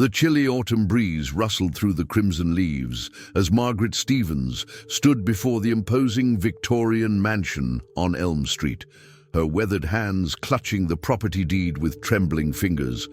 The chilly autumn breeze rustled through the crimson leaves as Margaret Stevens stood before the imposing Victorian mansion on Elm Street, her weathered hands clutching the property deed with trembling fingers.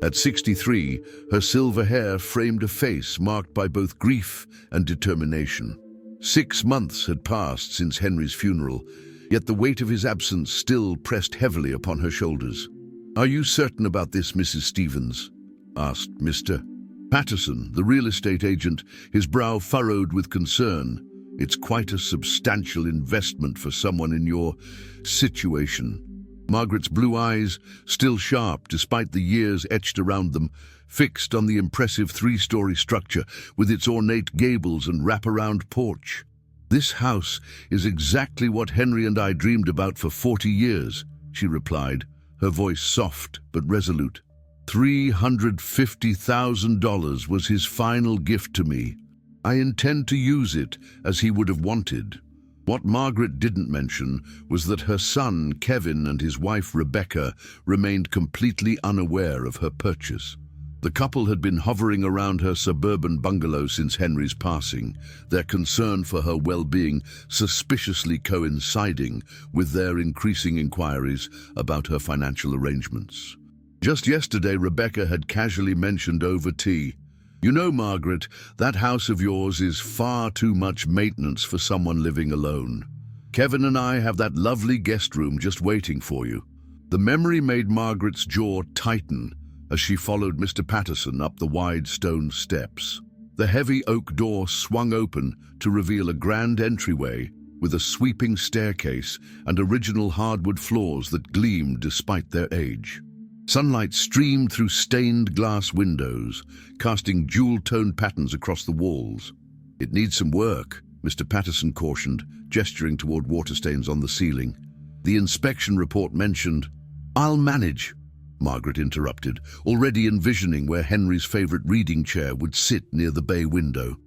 At 63, her silver hair framed a face marked by both grief and determination. 6 months had passed since Henry's funeral, yet the weight of his absence still pressed heavily upon her shoulders. "Are you certain about this, Mrs. Stevens?" asked Mr. Patterson, the real estate agent, his brow furrowed with concern. "It's quite a substantial investment for someone in your situation." Margaret's blue eyes, still sharp despite the years etched around them, fixed on the impressive 3-story structure with its ornate gables and wraparound porch. "This house is exactly what Henry and I dreamed about for 40 years, she replied, her voice soft but resolute. $350,000 was his final gift to me. I intend to use it as he would have wanted. What Margaret didn't mention was that her son, Kevin, and his wife, Rebecca, remained completely unaware of her purchase. The couple had been hovering around her suburban bungalow since Henry's passing, their concern for her well-being suspiciously coinciding with their increasing inquiries about her financial arrangements. Just yesterday, Rebecca had casually mentioned over tea, "You know, Margaret, that house of yours is far too much maintenance for someone living alone. Kevin and I have that lovely guest room just waiting for you." The memory made Margaret's jaw tighten as she followed Mr. Patterson up the wide stone steps. The heavy oak door swung open to reveal a grand entryway with a sweeping staircase and original hardwood floors that gleamed despite their age. Sunlight streamed through stained glass windows, casting jewel-toned patterns across the walls. "It needs some work," Mr. Patterson cautioned, gesturing toward water stains on the ceiling. The inspection report mentioned. "I'll manage," Margaret interrupted, already envisioning where Henry's favorite reading chair would sit near the bay window.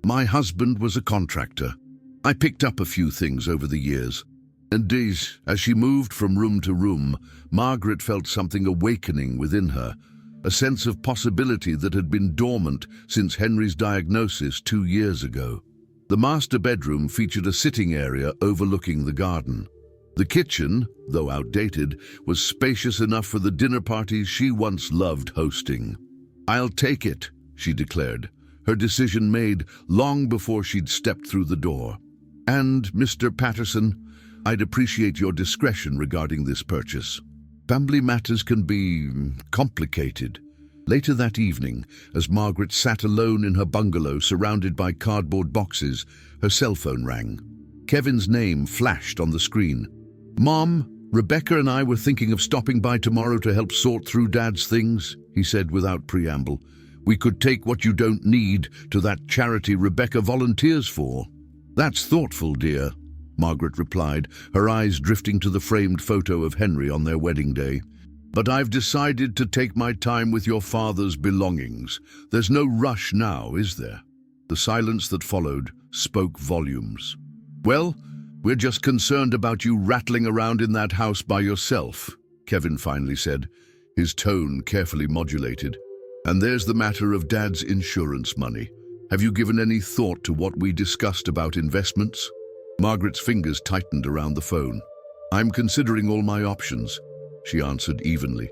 "My husband was a contractor. I picked up a few things over the years." Indeed, as she moved from room to room, Margaret felt something awakening within her, a sense of possibility that had been dormant since Henry's diagnosis 2 years ago. The master bedroom featured a sitting area overlooking the garden. The kitchen, though outdated, was spacious enough for the dinner parties she once loved hosting. "I'll take it," she declared, her decision made long before she'd stepped through the door. "And, Mr. Patterson, I'd appreciate your discretion regarding this purchase. Family matters can be complicated." Later that evening, as Margaret sat alone in her bungalow surrounded by cardboard boxes, her cell phone rang. Kevin's name flashed on the screen. "Mom, Rebecca and I were thinking of stopping by tomorrow to help sort through Dad's things," he said without preamble. "We could take what you don't need to that charity Rebecca volunteers for." "That's thoughtful, dear," Margaret replied, her eyes drifting to the framed photo of Henry on their wedding day. "But I've decided to take my time with your father's belongings. There's no rush now, is there?" The silence that followed spoke volumes. "Well, we're just concerned about you rattling around in that house by yourself," Kevin finally said, his tone carefully modulated. "And there's the matter of Dad's insurance money. Have you given any thought to what we discussed about investments?" Margaret's fingers tightened around the phone. "I'm considering all my options," she answered evenly.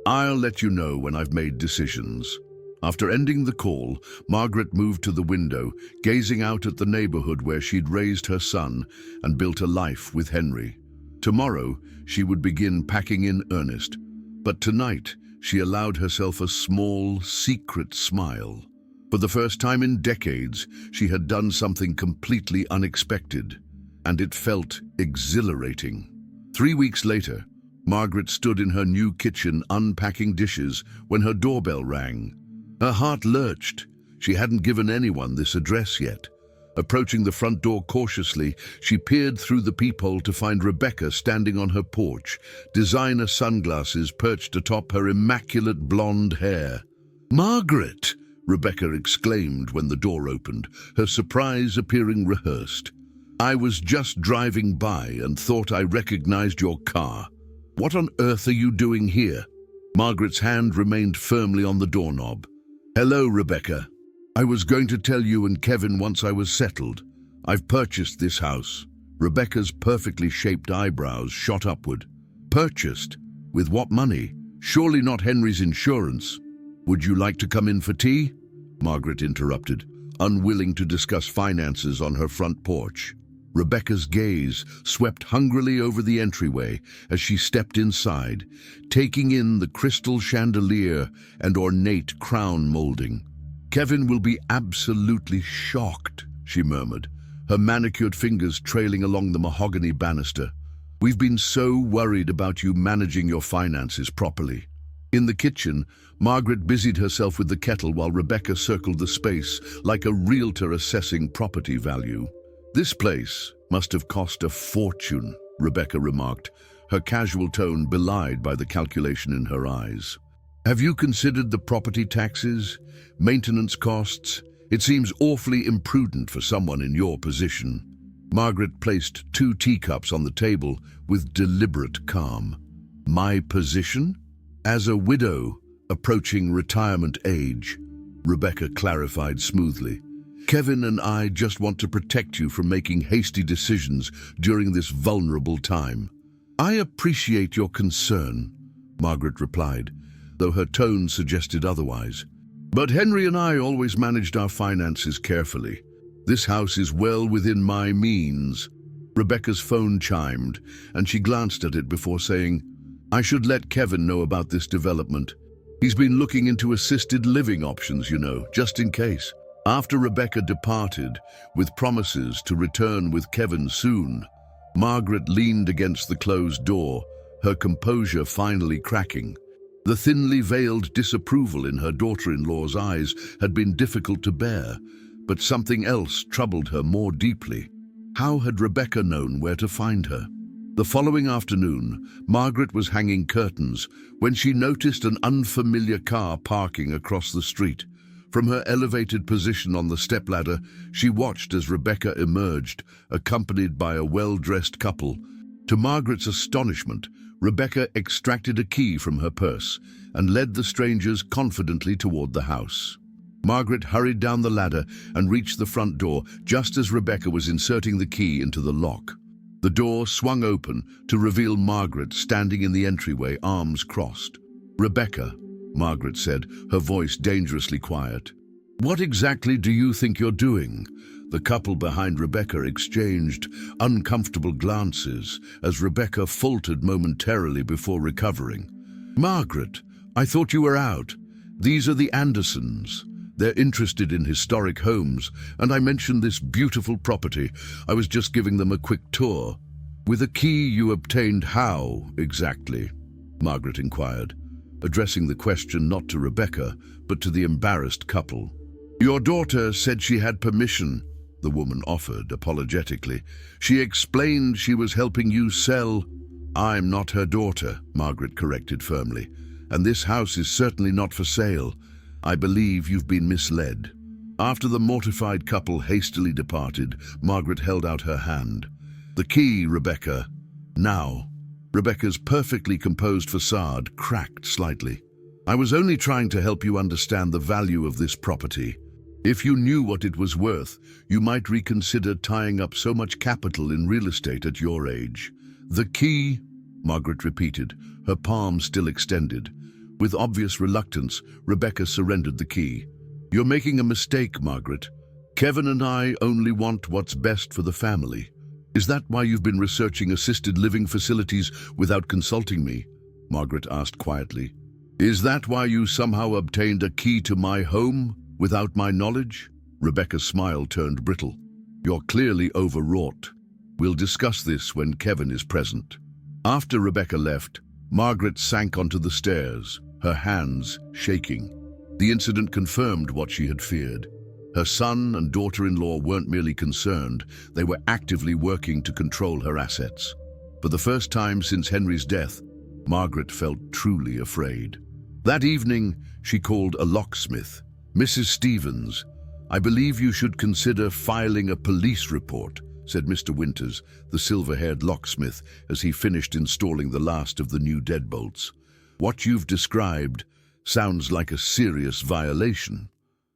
"I'll let you know when I've made decisions." After ending the call, Margaret moved to the window, gazing out at the neighborhood where she'd raised her son and built a life with Henry. Tomorrow, she would begin packing in earnest, but tonight she allowed herself a small, secret smile. For the first time in decades, she had done something completely unexpected, and it felt exhilarating. 3 weeks later, Margaret stood in her new kitchen unpacking dishes when her doorbell rang. Her heart lurched. She hadn't given anyone this address yet. Approaching the front door cautiously, she peered through the peephole to find Rebecca standing on her porch, designer sunglasses perched atop her immaculate blonde hair. "Margaret!" Rebecca exclaimed when the door opened, her surprise appearing rehearsed. "I was just driving by and thought I recognized your car. What on earth are you doing here?" Margaret's hand remained firmly on the doorknob. Hello, Rebecca. I was going to tell you and Kevin once I was settled. I've purchased this house. Rebecca's perfectly shaped eyebrows shot upward. Purchased? With what money? Surely not Henry's insurance. Would you like to come in for tea? Margaret interrupted, unwilling to discuss finances on her front porch. Rebecca's gaze swept hungrily over the entryway as she stepped inside, taking in the crystal chandelier and ornate crown molding. Kevin will be absolutely shocked, she murmured, her manicured fingers trailing along the mahogany banister. We've been so worried about you managing your finances properly. In the kitchen, Margaret busied herself with the kettle while Rebecca circled the space like a realtor assessing property value. This place must have cost a fortune, Rebecca remarked, her casual tone belied by the calculation in her eyes. Have you considered the property taxes, maintenance costs? It seems awfully imprudent for someone in your position. Margaret placed 2 teacups on the table with deliberate calm. My position? As a widow approaching retirement age, Rebecca clarified smoothly. Kevin and I just want to protect you from making hasty decisions during this vulnerable time. I appreciate your concern, Margaret replied, though her tone suggested otherwise. But Henry and I always managed our finances carefully. This house is well within my means. Rebecca's phone chimed, and she glanced at it before saying, I should let Kevin know about this development. He's been looking into assisted living options, just in case. After Rebecca departed, with promises to return with Kevin soon, Margaret leaned against the closed door, her composure finally cracking. The thinly veiled disapproval in her daughter-in-law's eyes had been difficult to bear, but something else troubled her more deeply. How had Rebecca known where to find her? The following afternoon, Margaret was hanging curtains when she noticed an unfamiliar car parking across the street. From her elevated position on the stepladder, she watched as Rebecca emerged, accompanied by a well-dressed couple. To Margaret's astonishment, Rebecca extracted a key from her purse and led the strangers confidently toward the house. Margaret hurried down the ladder and reached the front door just as Rebecca was inserting the key into the lock. The door swung open to reveal Margaret standing in the entryway, arms crossed. Rebecca, Margaret said, her voice dangerously quiet. What exactly do you think you're doing? The couple behind Rebecca exchanged uncomfortable glances as Rebecca faltered momentarily before recovering. Margaret, I thought you were out. These are the Andersons. They're interested in historic homes, and I mentioned this beautiful property. I was just giving them a quick tour. With a key you obtained how, exactly? Margaret inquired, addressing the question not to Rebecca, but to the embarrassed couple. Your daughter said she had permission, the woman offered apologetically. She explained she was helping you sell. I'm not her daughter, Margaret corrected firmly, and this house is certainly not for sale. I believe you've been misled. After the mortified couple hastily departed, Margaret held out her hand. The key, Rebecca. Now. Rebecca's perfectly composed facade cracked slightly. I was only trying to help you understand the value of this property. If you knew what it was worth, you might reconsider tying up so much capital in real estate at your age. The key, Margaret repeated, her palm still extended. With obvious reluctance, Rebecca surrendered the key. You're making a mistake, Margaret. Kevin and I only want what's best for the family. Is that why you've been researching assisted living facilities without consulting me? Margaret asked quietly. Is that why you somehow obtained a key to my home without my knowledge? Rebecca's smile turned brittle. You're clearly overwrought. We'll discuss this when Kevin is present. After Rebecca left, Margaret sank onto the stairs, her hands shaking. The incident confirmed what she had feared. Her son and daughter-in-law weren't merely concerned, they were actively working to control her assets. For the first time since Henry's death, Margaret felt truly afraid. That evening, she called a locksmith. Mrs. Stevens, I believe you should consider filing a police report, said Mr. Winters, the silver-haired locksmith, as he finished installing the last of the new deadbolts. What you've described Sounds like a serious violation.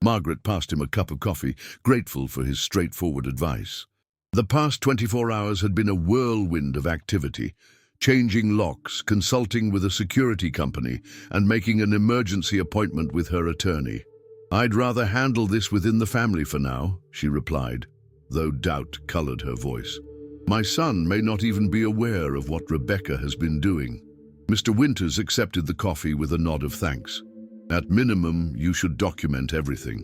Margaret passed him a cup of coffee, grateful for his straightforward advice. The past 24 hours had been a whirlwind of activity, changing locks, consulting with a security company, and making an emergency appointment with her attorney. "I'd rather handle this within the family for now," she replied, though doubt colored her voice. "My son may not even be aware of what Rebecca has been doing." Mr. Winters accepted the coffee with a nod of thanks. "At minimum, you should document everything.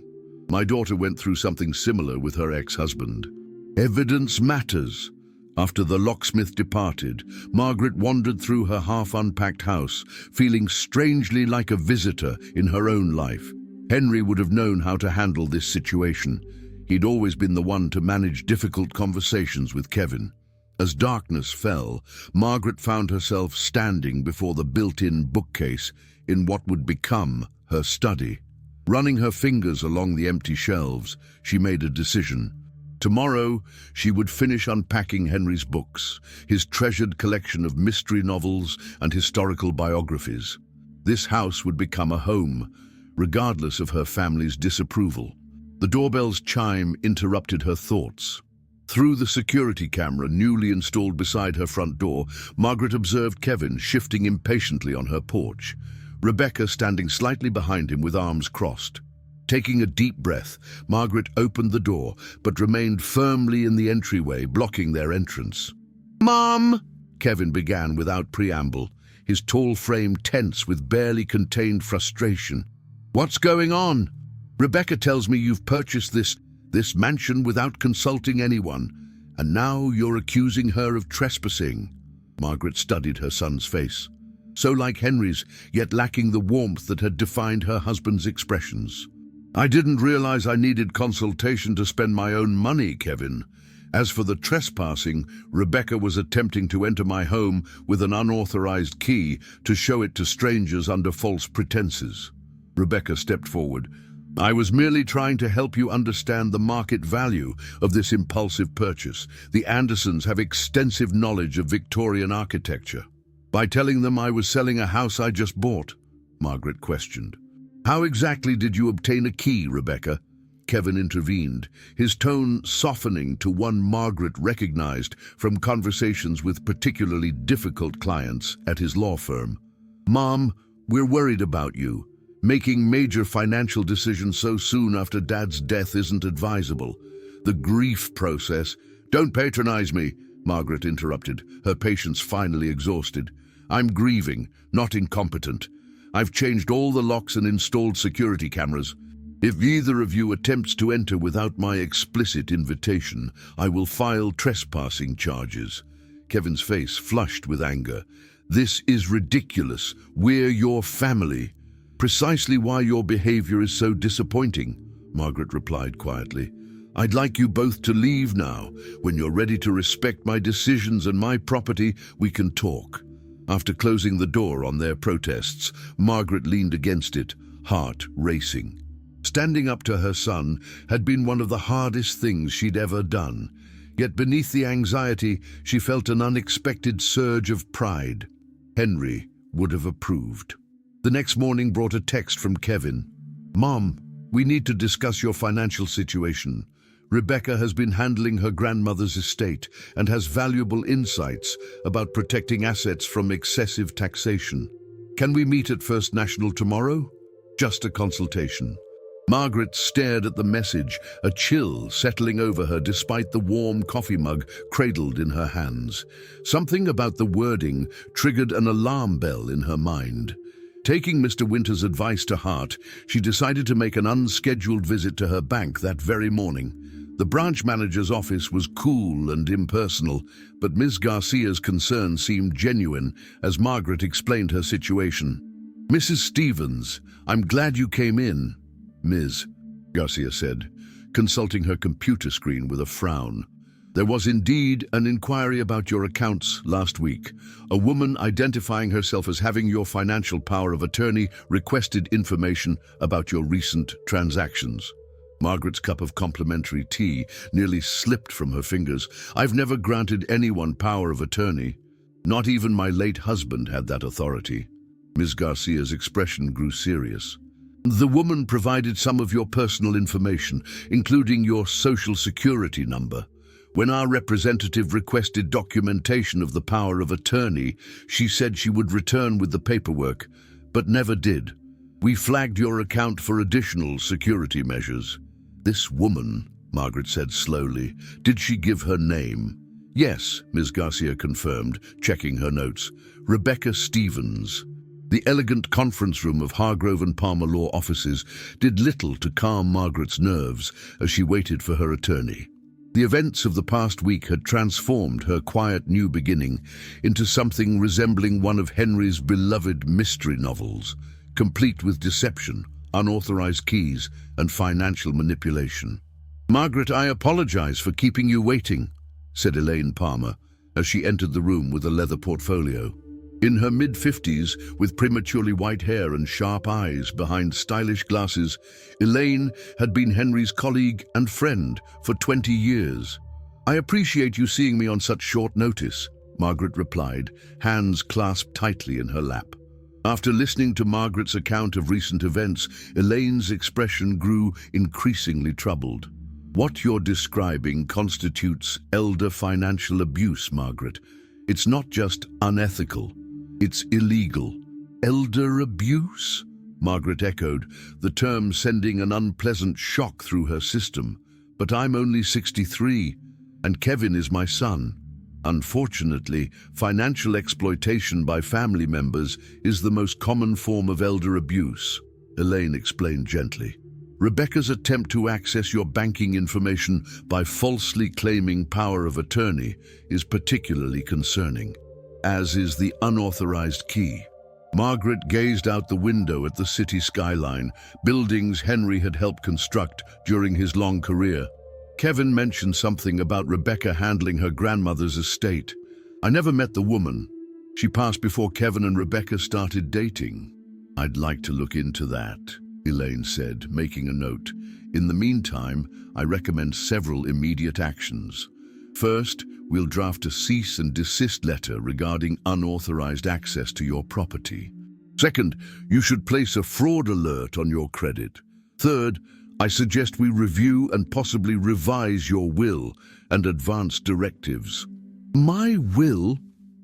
My daughter went through something similar with her ex-husband. Evidence matters." After the locksmith departed, Margaret wandered through her half-unpacked house, feeling strangely like a visitor in her own life. Henry would have known how to handle this situation. He'd always been the one to manage difficult conversations with Kevin. As darkness fell, Margaret found herself standing before the built-in bookcase in what would become her study. Running her fingers along the empty shelves, she made a decision. Tomorrow, she would finish unpacking Henry's books, his treasured collection of mystery novels and historical biographies. This house would become a home, regardless of her family's disapproval. The doorbell's chime interrupted her thoughts. Through the security camera newly installed beside her front door, Margaret observed Kevin shifting impatiently on her porch, Rebecca standing slightly behind him with arms crossed. Taking a deep breath, Margaret opened the door, but remained firmly in the entryway, blocking their entrance. "Mom!" Kevin began without preamble, his tall frame tense with barely contained frustration. "What's going on? Rebecca tells me you've purchased this mansion without consulting anyone, and now you're accusing her of trespassing." Margaret studied her son's face, so like Henry's, yet lacking the warmth that had defined her husband's expressions. "I didn't realize I needed consultation to spend my own money, Kevin. As for the trespassing, Rebecca was attempting to enter my home with an unauthorized key to show it to strangers under false pretenses." Rebecca stepped forward. "I was merely trying to help you understand the market value of this impulsive purchase. The Andersons have extensive knowledge of Victorian architecture." "By telling them I was selling a house I just bought?" Margaret questioned. "How exactly did you obtain a key, Rebecca?" Kevin intervened, his tone softening to one Margaret recognized from conversations with particularly difficult clients at his law firm. "Mom, we're worried about you. Making major financial decisions so soon after Dad's death isn't advisable. The grief process—" "Don't patronize me," Margaret interrupted, her patience finally exhausted. "I'm grieving, not incompetent. I've changed all the locks and installed security cameras. If either of you attempts to enter without my explicit invitation, I will file trespassing charges." Kevin's face flushed with anger. "This is ridiculous. We're your family." "Precisely why your behavior is so disappointing," Margaret replied quietly. "I'd like you both to leave now. When you're ready to respect my decisions and my property, we can talk." After closing the door on their protests, Margaret leaned against it, heart racing. Standing up to her son had been one of the hardest things she'd ever done. Yet beneath the anxiety, she felt an unexpected surge of pride. Henry would have approved. The next morning brought a text from Kevin. "Mom, we need to discuss your financial situation. Rebecca has been handling her grandmother's estate and has valuable insights about protecting assets from excessive taxation. Can we meet at First National tomorrow? Just a consultation." Margaret stared at the message, a chill settling over her despite the warm coffee mug cradled in her hands. Something about the wording triggered an alarm bell in her mind. Taking Mr. Winters' advice to heart, she decided to make an unscheduled visit to her bank that very morning. The branch manager's office was cool and impersonal, but Ms. Garcia's concern seemed genuine as Margaret explained her situation. "Mrs. Stevens, I'm glad you came in." "Ms." Garcia said, consulting her computer screen with a frown. "There was indeed an inquiry about your accounts last week. A woman identifying herself as having your financial power of attorney requested information about your recent transactions." Margaret's cup of complimentary tea nearly slipped from her fingers. "I've never granted anyone power of attorney. Not even my late husband had that authority." Ms. Garcia's expression grew serious. The woman provided some of your personal information, including your social security number. When our representative requested documentation of the power of attorney, she said she would return with the paperwork, but never did. We flagged your account for additional security measures. This woman, Margaret said slowly, did she give her name? Yes, Ms. Garcia confirmed, checking her notes. Rebecca Stevens. The elegant conference room of Hargrove and Palmer law offices did little to calm Margaret's nerves as she waited for her attorney. The events of the past week had transformed her quiet new beginning into something resembling one of Henry's beloved mystery novels, complete with deception, unauthorized keys, and financial manipulation. "Margaret, I apologize for keeping you waiting," said Elaine Palmer as she entered the room with a leather portfolio. In her mid-50s, with prematurely white hair and sharp eyes behind stylish glasses, Elaine had been Henry's colleague and friend for 20 years. "I appreciate you seeing me on such short notice," Margaret replied, hands clasped tightly in her lap. After listening to Margaret's account of recent events, Elaine's expression grew increasingly troubled. "What you're describing constitutes elder financial abuse, Margaret. It's not just unethical. It's illegal." "Elder abuse?" Margaret echoed, the term sending an unpleasant shock through her system. "But I'm only 63, and Kevin is my son. Unfortunately, financial exploitation by family members is the most common form of elder abuse," Elaine explained gently. "Rebecca's attempt to access your banking information by falsely claiming power of attorney is particularly concerning, as is the unauthorized key." Margaret gazed out the window at the city skyline, buildings Henry had helped construct during his long career. Kevin mentioned something about Rebecca handling her grandmother's estate. "I never met the woman. She passed before Kevin and Rebecca started dating." "I'd like to look into that," Elaine said, making a note. "In the meantime, I recommend several immediate actions. First, we'll draft a cease and desist letter regarding unauthorized access to your property. Second, you should place a fraud alert on your credit. Third, I suggest we review and possibly revise your will and advance directives." "My will?"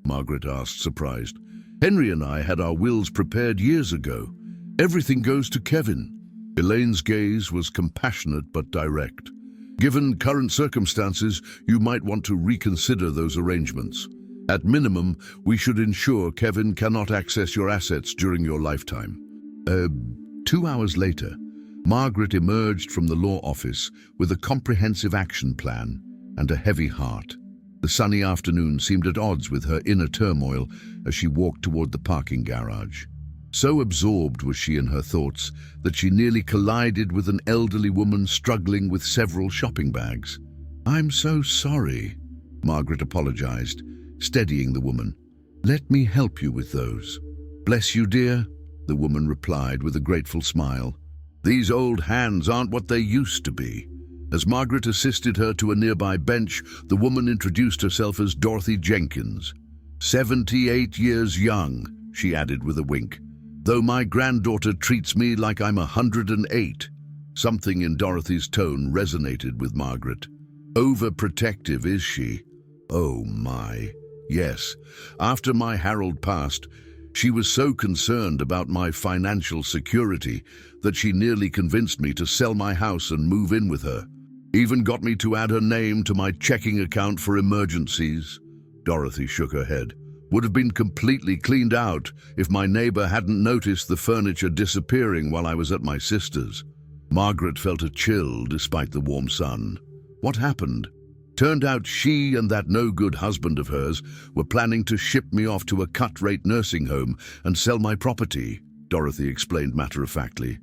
Margaret asked, surprised. "Henry and I had our wills prepared years ago. Everything goes to Kevin." Elaine's gaze was compassionate but direct. "Given current circumstances, you might want to reconsider those arrangements. At minimum, we should ensure Kevin cannot access your assets during your lifetime." 2 hours later, Margaret emerged from the law office with a comprehensive action plan and a heavy heart. The sunny afternoon seemed at odds with her inner turmoil as she walked toward the parking garage. So absorbed was she in her thoughts that she nearly collided with an elderly woman struggling with several shopping bags. "I'm so sorry," Margaret apologized, steadying the woman. "Let me help you with those." "Bless you, dear," the woman replied with a grateful smile. "These old hands aren't what they used to be." As Margaret assisted her to a nearby bench, the woman introduced herself as Dorothy Jenkins. 78 years young, she added with a wink. "Though my granddaughter treats me like I'm 108. Something in Dorothy's tone resonated with Margaret. "Overprotective, is she?" "Oh my, yes. After my Harold passed, she was so concerned about my financial security that she nearly convinced me to sell my house and move in with her. Even got me to add her name to my checking account for emergencies." Dorothy shook her head. "Would have been completely cleaned out if my neighbor hadn't noticed the furniture disappearing while I was at my sister's." Margaret felt a chill despite the warm sun. "What happened?" "Turned out she and that no-good husband of hers were planning to ship me off to a cut-rate nursing home and sell my property," Dorothy explained matter-of-factly.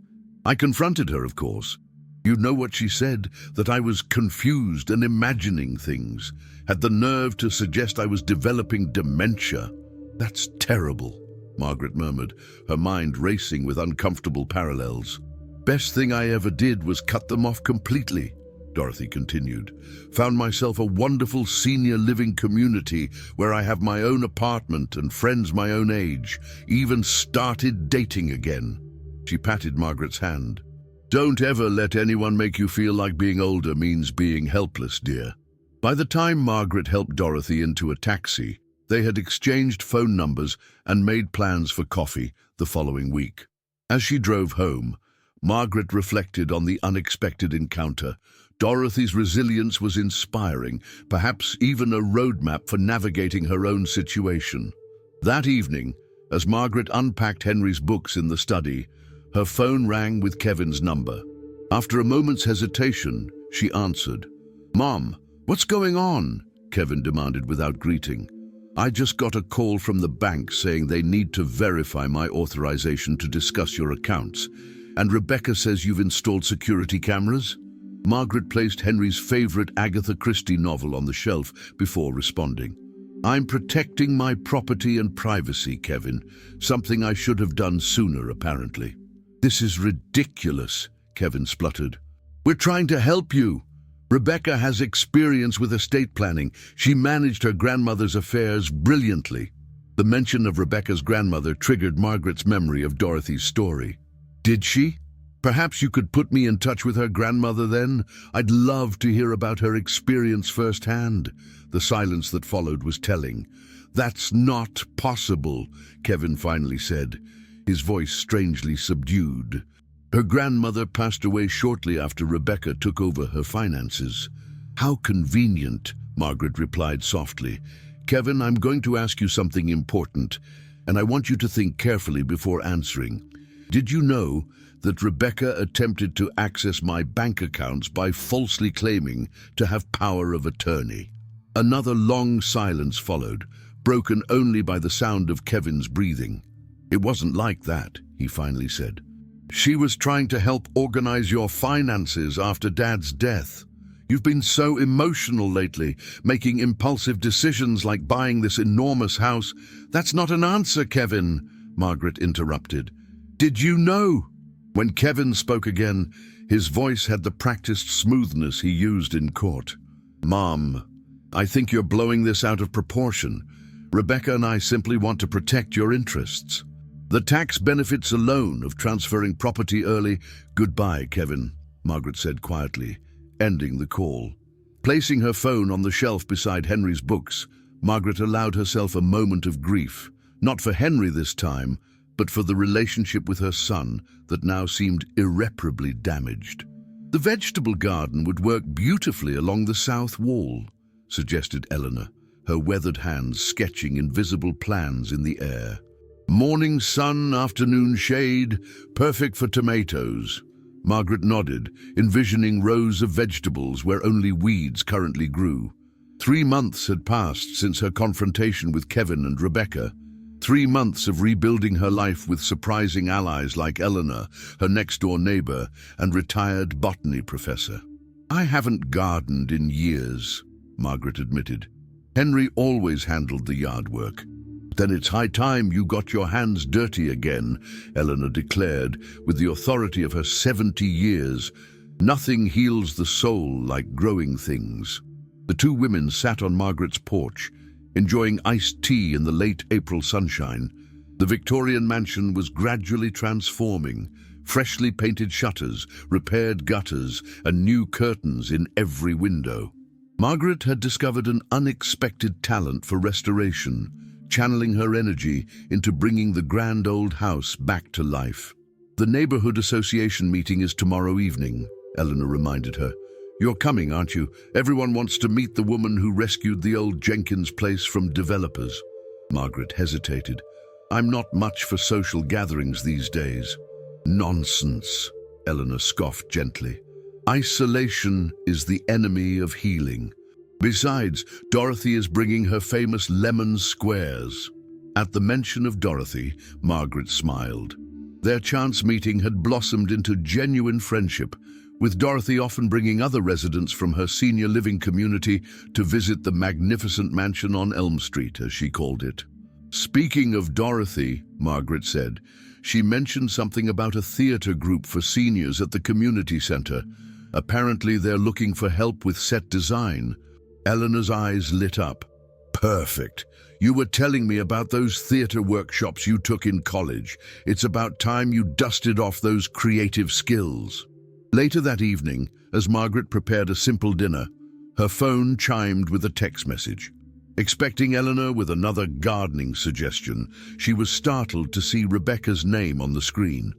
"I confronted her, of course. You know what she said, that I was confused and imagining things, had the nerve to suggest I was developing dementia." "That's terrible," Margaret murmured, her mind racing with uncomfortable parallels. "Best thing I ever did was cut them off completely." Dorothy continued. Found myself a wonderful senior living community where I have my own apartment and friends my own age. Even started dating again. She patted Margaret's hand. Don't ever let anyone make you feel like being older means being helpless, dear. By the time Margaret helped Dorothy into a taxi, they had exchanged phone numbers and made plans for coffee the following week. As she drove home, Margaret reflected on the unexpected encounter. Dorothy's resilience was inspiring, perhaps even a roadmap for navigating her own situation. That evening, as Margaret unpacked Henry's books in the study, her phone rang with Kevin's number. After a moment's hesitation, she answered. Mom, what's going on? Kevin demanded without greeting. I just got a call from the bank saying they need to verify my authorization to discuss your accounts. And Rebecca says you've installed security cameras? Margaret placed Henry's favorite Agatha Christie novel on the shelf before responding. I'm protecting my property and privacy, Kevin, something I should have done sooner, apparently. This is ridiculous, Kevin spluttered. We're trying to help you. Rebecca has experience with estate planning. She managed her grandmother's affairs brilliantly. The mention of Rebecca's grandmother triggered Margaret's memory of Dorothy's story. Did she? Perhaps you could put me in touch with her grandmother then? I'd love to hear about her experience firsthand. The silence that followed was telling. That's not possible, Kevin finally said, his voice strangely subdued. Her grandmother passed away shortly after Rebecca took over her finances. How convenient, Margaret replied softly. Kevin, I'm going to ask you something important, and I want you to think carefully before answering. Did you know that Rebecca attempted to access my bank accounts by falsely claiming to have power of attorney? Another long silence followed, broken only by the sound of Kevin's breathing. It wasn't like that, he finally said. She was trying to help organize your finances after Dad's death. You've been so emotional lately, making impulsive decisions like buying this enormous house. That's not an answer, Kevin, Margaret interrupted. Did you know? When Kevin spoke again, his voice had the practiced smoothness he used in court. Mom, I think you're blowing this out of proportion. Rebecca and I simply want to protect your interests. The tax benefits alone of transferring property early. Goodbye, Kevin, Margaret said quietly, ending the call. Placing her phone on the shelf beside Henry's books, Margaret allowed herself a moment of grief, not for Henry this time, but for the relationship with her son that now seemed irreparably damaged. The vegetable garden would work beautifully along the south wall, suggested Eleanor, her weathered hands sketching invisible plans in the air. Morning sun, afternoon shade, perfect for tomatoes. Margaret nodded, envisioning rows of vegetables where only weeds currently grew. 3 months had passed since her confrontation with Kevin and Rebecca. 3 months of rebuilding her life with surprising allies like Eleanor, her next-door neighbor, and retired botany professor. I haven't gardened in years, Margaret admitted. Henry always handled the yard work. Then it's high time you got your hands dirty again, Eleanor declared, with the authority of her 70 years. Nothing heals the soul like growing things. The two women sat on Margaret's porch, enjoying iced tea in the late April sunshine. The Victorian mansion was gradually transforming, freshly painted shutters, repaired gutters, and new curtains in every window. Margaret had discovered an unexpected talent for restoration, channeling her energy into bringing the grand old house back to life. The neighborhood association meeting is tomorrow evening, Eleanor reminded her. You're coming, aren't you? Everyone wants to meet the woman who rescued the old Jenkins place from developers. Margaret hesitated. I'm not much for social gatherings these days. Nonsense, Eleanor scoffed gently. Isolation is the enemy of healing. Besides, Dorothy is bringing her famous lemon squares. At the mention of Dorothy, Margaret smiled. Their chance meeting had blossomed into genuine friendship, with Dorothy often bringing other residents from her senior living community to visit the magnificent mansion on Elm Street, as she called it. Speaking of Dorothy, Margaret said, she mentioned something about a theater group for seniors at the community center. Apparently they're looking for help with set design. Eleanor's eyes lit up. Perfect. You were telling me about those theater workshops you took in college. It's about time you dusted off those creative skills. Later that evening, as Margaret prepared a simple dinner, her phone chimed with a text message. Expecting Eleanor with another gardening suggestion, she was startled to see Rebecca's name on the screen.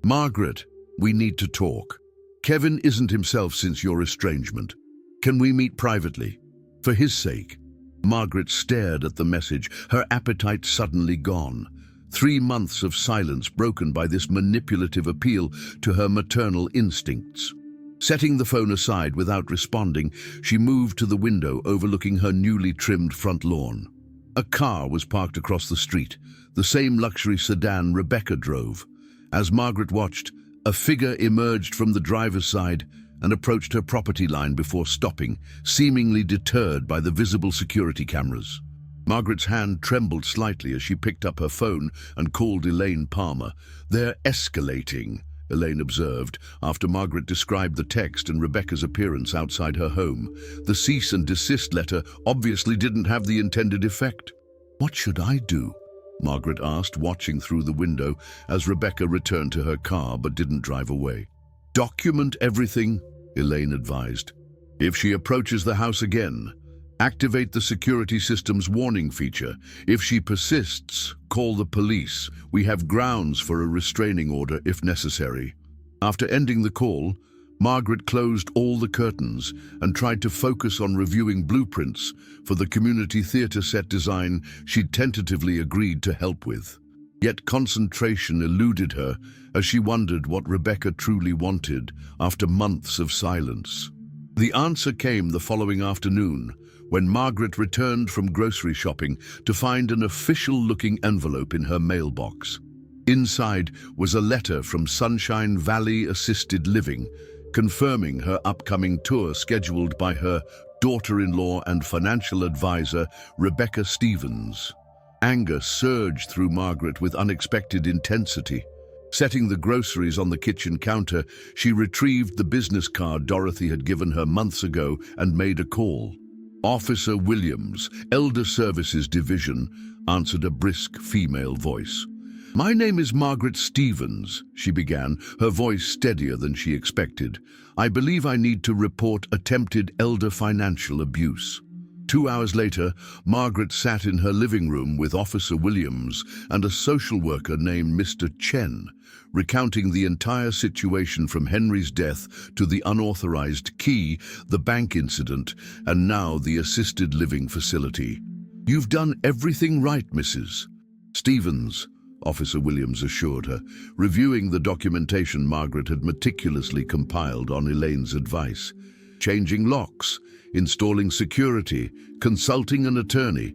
Margaret, we need to talk. Kevin isn't himself since your estrangement. Can we meet privately? For his sake. Margaret stared at the message, her appetite suddenly gone. 3 months of silence broken by this manipulative appeal to her maternal instincts. Setting the phone aside without responding, she moved to the window overlooking her newly trimmed front lawn. A car was parked across the street, the same luxury sedan Rebecca drove. As Margaret watched, a figure emerged from the driver's side and approached her property line before stopping, seemingly deterred by the visible security cameras. Margaret's hand trembled slightly as she picked up her phone and called Elaine Palmer. "They're escalating," Elaine observed, after Margaret described the text and Rebecca's appearance outside her home. The cease and desist letter obviously didn't have the intended effect. "What should I do?" Margaret asked, watching through the window as Rebecca returned to her car but didn't drive away. "Document everything," Elaine advised. "If she approaches the house again, activate the security system's warning feature. If she persists, call the police. We have grounds for a restraining order if necessary." After ending the call, Margaret closed all the curtains and tried to focus on reviewing blueprints for the community theater set design she'd tentatively agreed to help with. Yet concentration eluded her as she wondered what Rebecca truly wanted after months of silence. The answer came the following afternoon, when Margaret returned from grocery shopping to find an official-looking envelope in her mailbox. Inside was a letter from Sunshine Valley Assisted Living, confirming her upcoming tour scheduled by her daughter-in-law and financial advisor, Rebecca Stevens. Anger surged through Margaret with unexpected intensity. Setting the groceries on the kitchen counter, she retrieved the business card Dorothy had given her months ago and made a call. "Officer Williams, Elder Services Division," answered a brisk female voice. "My name is Margaret Stevens," she began, her voice steadier than she expected. "I believe I need to report attempted elder financial abuse." 2 hours later, Margaret sat in her living room with Officer Williams and a social worker named Mr. Chen, recounting the entire situation from Henry's death to the unauthorized key, the bank incident, and now the assisted living facility. "You've done everything right, Mrs. Stevens," Officer Williams assured her, reviewing the documentation Margaret had meticulously compiled on Elaine's advice. Changing locks, installing security, consulting an attorney.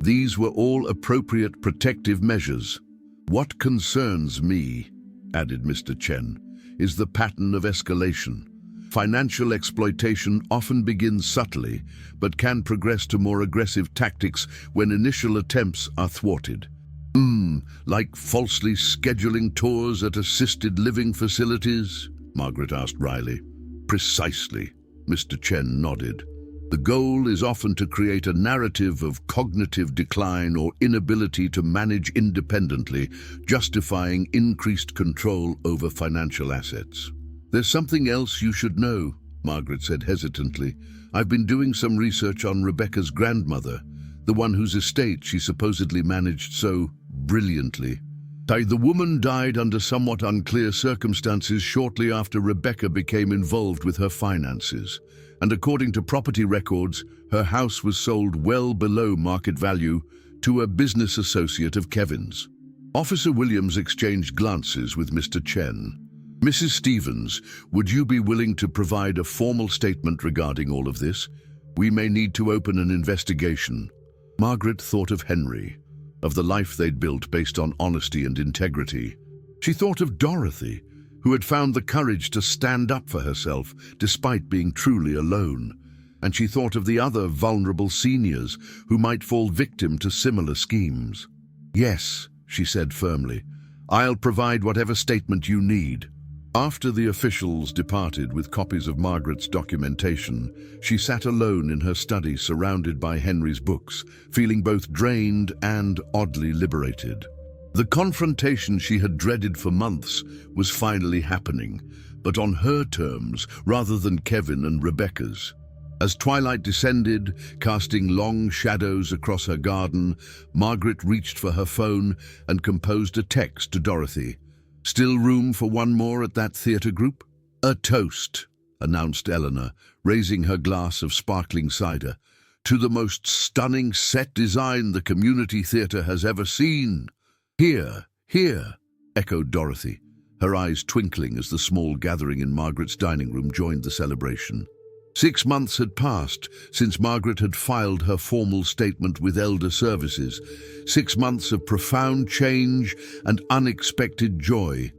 These were all appropriate protective measures. "What concerns me," added Mr. Chen, "is the pattern of escalation. Financial exploitation often begins subtly, but can progress to more aggressive tactics when initial attempts are thwarted." Like falsely scheduling tours at assisted living facilities?" Margaret asked wryly. "Precisely," Mr. Chen nodded. "The goal is often to create a narrative of cognitive decline or inability to manage independently, justifying increased control over financial assets." "There's something else you should know," Margaret said hesitantly. "I've been doing some research on Rebecca's grandmother, the one whose estate she supposedly managed so brilliantly. The woman died under somewhat unclear circumstances shortly after Rebecca became involved with her finances, and according to property records, her house was sold well below market value to a business associate of Kevin's." Officer Williams exchanged glances with Mr. Chen. "Mrs. Stevens, would you be willing to provide a formal statement regarding all of this? We may need to open an investigation." Margaret thought of Henry, of the life they'd built based on honesty and integrity. She thought of Dorothy, who had found the courage to stand up for herself despite being truly alone. And she thought of the other vulnerable seniors who might fall victim to similar schemes. "Yes," she said firmly, "I'll provide whatever statement you need." After the officials departed with copies of Margaret's documentation, she sat alone in her study surrounded by Henry's books, feeling both drained and oddly liberated. The confrontation she had dreaded for months was finally happening, but on her terms rather than Kevin and Rebecca's. As twilight descended, casting long shadows across her garden, Margaret reached for her phone and composed a text to Dorothy. "Still room for one more at that theatre group?" "A toast," announced Eleanor, raising her glass of sparkling cider, "to the most stunning set design the community theatre has ever seen." "Here, here," echoed Dorothy, her eyes twinkling as the small gathering in Margaret's dining room joined the celebration. 6 months had passed since Margaret had filed her formal statement with Elder Services. 6 months of profound change and unexpected joy.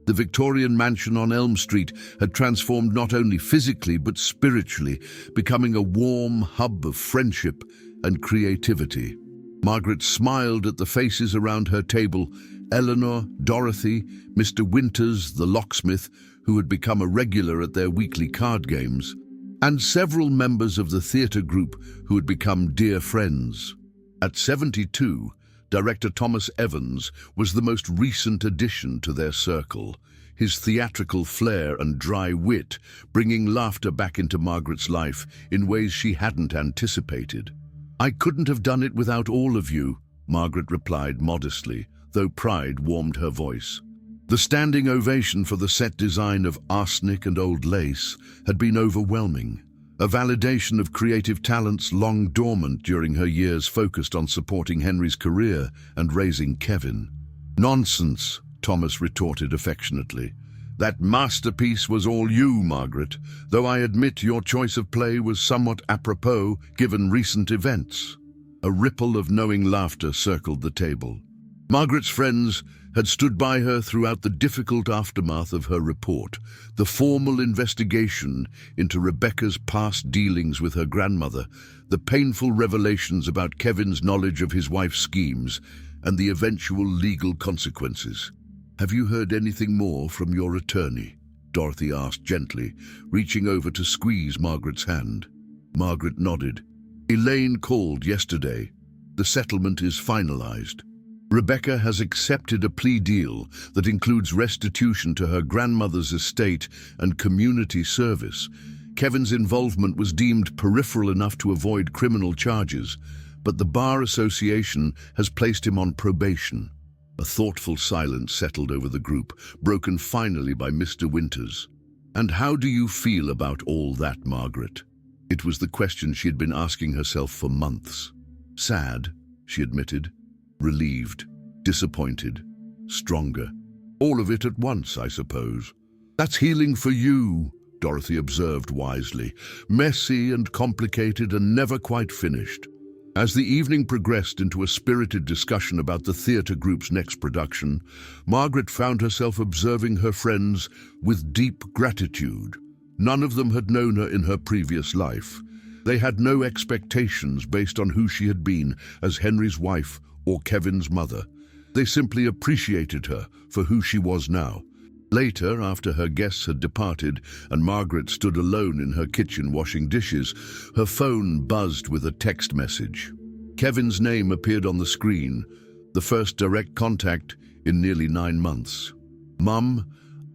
The Victorian mansion on Elm Street had transformed not only physically but spiritually, becoming a warm hub of friendship and creativity. Margaret smiled at the faces around her table: Eleanor, Dorothy, Mr. Winters, the locksmith, who had become a regular at their weekly card games, and several members of the theatre group who had become dear friends. At 72, director Thomas Evans was the most recent addition to their circle, his theatrical flair and dry wit bringing laughter back into Margaret's life in ways she hadn't anticipated. "I couldn't have done it without all of you," Margaret replied modestly, though pride warmed her voice. The standing ovation for the set design of Arsenic and Old Lace had been overwhelming, a validation of creative talents long dormant during her years focused on supporting Henry's career and raising Kevin. "Nonsense," Thomas retorted affectionately. "That masterpiece was all you, Margaret, though I admit your choice of play was somewhat apropos given recent events." A ripple of knowing laughter circled the table. Margaret's friends had stood by her throughout the difficult aftermath of her report, the formal investigation into Rebecca's past dealings with her grandmother, the painful revelations about Kevin's knowledge of his wife's schemes, and the eventual legal consequences. "Have you heard anything more from your attorney?" Dorothy asked gently, reaching over to squeeze Margaret's hand. Margaret nodded. "Elaine called yesterday. The settlement is finalized. Rebecca has accepted a plea deal that includes restitution to her grandmother's estate and community service. Kevin's involvement was deemed peripheral enough to avoid criminal charges, but the Bar Association has placed him on probation." A thoughtful silence settled over the group, broken finally by Mr. Winters. "And how do you feel about all that, Margaret?" It was the question she had been asking herself for months. "Sad," she admitted. "Relieved, disappointed, stronger. All of it at once, I suppose." "That's healing for you," Dorothy observed wisely. "Messy and complicated and never quite finished." As the evening progressed into a spirited discussion about the theatre group's next production, Margaret found herself observing her friends with deep gratitude. None of them had known her in her previous life. They had no expectations based on who she had been as Henry's wife or Kevin's mother. They simply appreciated her for who she was now. Later, after her guests had departed and Margaret stood alone in her kitchen washing dishes, her phone buzzed with a text message. Kevin's name appeared on the screen, the first direct contact in nearly 9 months. "Mum,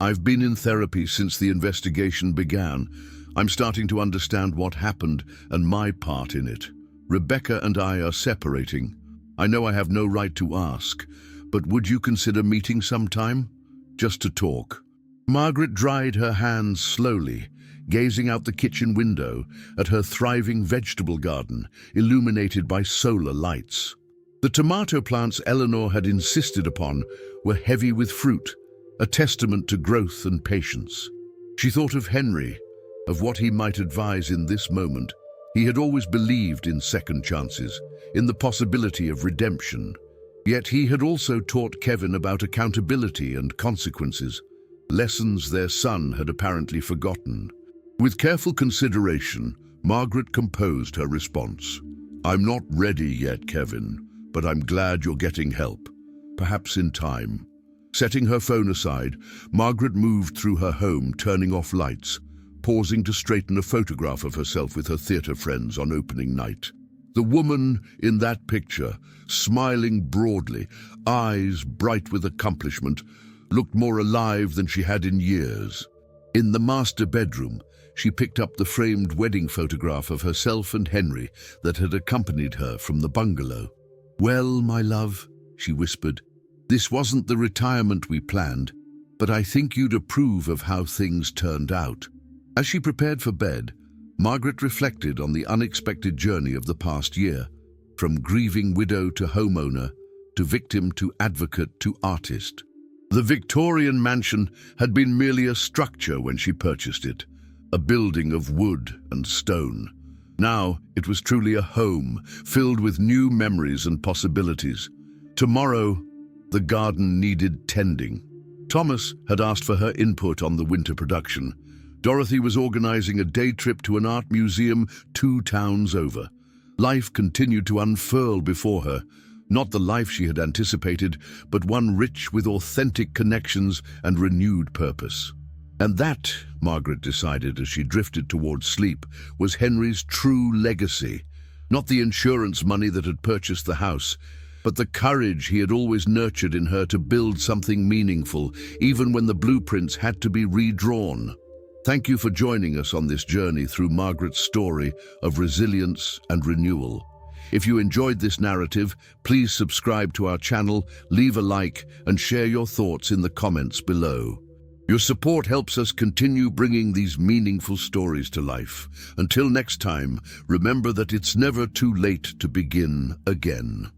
I've been in therapy since the investigation began. I'm starting to understand what happened and my part in it. Rebecca and I are separating. I know I have no right to ask, but would you consider meeting sometime? Just to talk?" Margaret dried her hands slowly, gazing out the kitchen window at her thriving vegetable garden, illuminated by solar lights. The tomato plants Eleanor had insisted upon were heavy with fruit, a testament to growth and patience. She thought of Henry, of what he might advise in this moment. He had always believed in second chances, in the possibility of redemption. Yet he had also taught Kevin about accountability and consequences, lessons their son had apparently forgotten. With careful consideration, Margaret composed her response. "I'm not ready yet, Kevin, but I'm glad you're getting help. Perhaps in time." Setting her phone aside, Margaret moved through her home, turning off lights, pausing to straighten a photograph of herself with her theatre friends on opening night. The woman in that picture, smiling broadly, eyes bright with accomplishment, looked more alive than she had in years. In the master bedroom, she picked up the framed wedding photograph of herself and Henry that had accompanied her from the bungalow. "Well, my love," she whispered, "this wasn't the retirement we planned, but I think you'd approve of how things turned out." As she prepared for bed, Margaret reflected on the unexpected journey of the past year, from grieving widow to homeowner, to victim to advocate to artist. The Victorian mansion had been merely a structure when she purchased it, a building of wood and stone. Now it was truly a home, filled with new memories and possibilities. Tomorrow, the garden needed tending. Thomas had asked for her input on the winter production. Dorothy was organizing a day trip to an art museum 2 towns over. Life continued to unfurl before her, not the life she had anticipated, but one rich with authentic connections and renewed purpose. And that, Margaret decided as she drifted towards sleep, was Henry's true legacy. Not the insurance money that had purchased the house, but the courage he had always nurtured in her to build something meaningful, even when the blueprints had to be redrawn. Thank you for joining us on this journey through Margaret's story of resilience and renewal. If you enjoyed this narrative, please subscribe to our channel, leave a like, and share your thoughts in the comments below. Your support helps us continue bringing these meaningful stories to life. Until next time, remember that it's never too late to begin again.